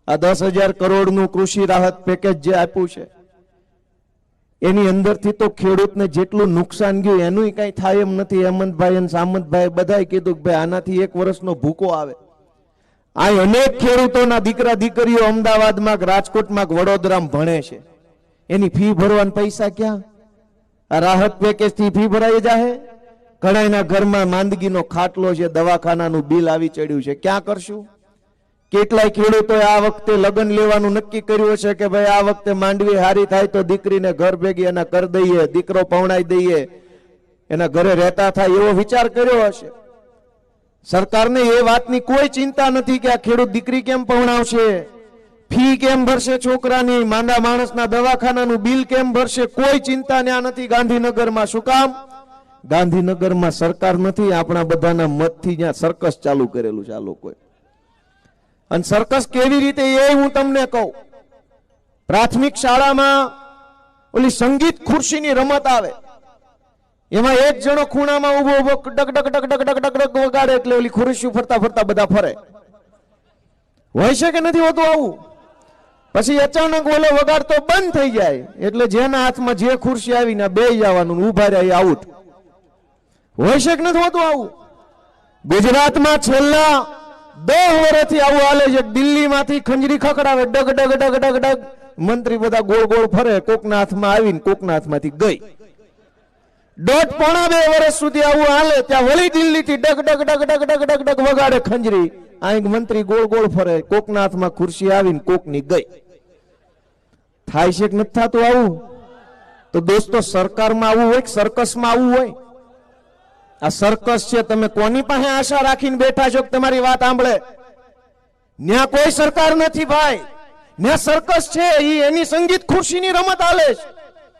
આ 10,000 કરોડનું કૃષિ રાહત પેકેજ જે આપ્યું છે એની અંદરથી તો ખેડૂતને જેટલું નુકસાન ગયું એનું કઈ થાય એમ નથી. હેમંતભાઈ અને સામંતભાઈ બધાએ કીધું કે ભાઈ આનાથી 1 વર્ષનો ભૂકો આવે. આ અનેક ખેડૂતોના દીકરા દીકરીઓ અમદાવાદમાં, રાજકોટમાં, વડોદરામાં ભણે છે. એની ફી ભરવાના પૈસા ક્યાં? આ રાહત પેકેજ થી ફી ભરાઈ જાહે? ઘણાના ઘરમાં માંદગીનો ખાટલો છે, દવાખાનાનું બિલ આવી ચડ્યું છે, ક્યાં કરશું? કેટલાય ખેડૂતોએ આ વખતે લગ્ન લેવાનું નક્કી કર્યું છે કે ભાઈ આ વખતે માંડવી હારી થાય તો દીકરીને ઘર ભેગી એના કરી દઈએ, દીકરો પૌણાઈ દઈએ, એના ઘરે રહેતા થાય એવો વિચાર કર્યો હશે. સરકારને એ વાતની કોઈ ચિંતા નથી કે આ ખેડૂત દીકરી કેમ પૌણાવશે, ફી કેમ ભરશે છોકરાની, માંદા માણસના દવાખાનાનું બિલ કેમ ભરશે, કોઈ ચિંતા ત્યાં નથી ગાંધીનગરમાં. શું કામ? ગાંધીનગરમાં સરકાર નથી, આપણા બધાના મતથી ત્યાં સર્કસ ચાલુ કરેલું છે આ લોકોએ. અને સર્કસ કેવી રીતે એ હું તમને કહું. પ્રાથમિક શાળામાં ઓલી સંગીત ખુરશીની રમત આવે, એમાં એક જણો ખૂણામાં ઉભો ઉભો duck duck duck duck duck duck duck વગાડે એટલે ઓલી ખુરશી ફરતા ફરતા બધા ફરે. હોય છે કે નથી હોતું આવું? પછી અચાનક ઓલો વગાડતો બંધ થઈ જાય એટલે જેના હાથમાં જે ખુરશી આવીને બેસી જવાનું, ઉભા રહ્યા, આઉટ. હોય છે કે નથી હોતું આવું? ગુજરાતમાં છેલ્લા 10 વર્ષથી આવું હાલે છે. દિલ્હીમાંથી ખંજરી ખખડાવે, ડગ ડગ ડગ ડગ ડગ, મંત્રી બધા ગોળ ગોળ ફરે, કોકના હાથમાં આવીને કોકના હાથમાંથી ગઈ. 1.5-2 વર્ષ સુધી આવું હાલે. ત્યાં વળી દિલ્હીથી ડગ ડગ ડગ ડગ ડગ ડગ ડગ વગાડે ખંજરી, અહીં મંત્રી ગોળ ગોળ ફરે, કોકના હાથમાં ખુરશી આવીને કોકની ગઈ. થાય છે કે નથી થતું આવું? તો દોસ્તો, સરકારમાં આવું હોય કે સર્કસમાં આવું હોય? આ સર્કસ છે. તમે કોની પાસે આશા રાખીને બેઠા છો કે તમારી વાત સાંભળે? ન્યા કોઈ સરકાર નથી ભાઈ, ન્યા સર્કસ છે. એની સંગીત ખુરશીની રમત હાલે છે.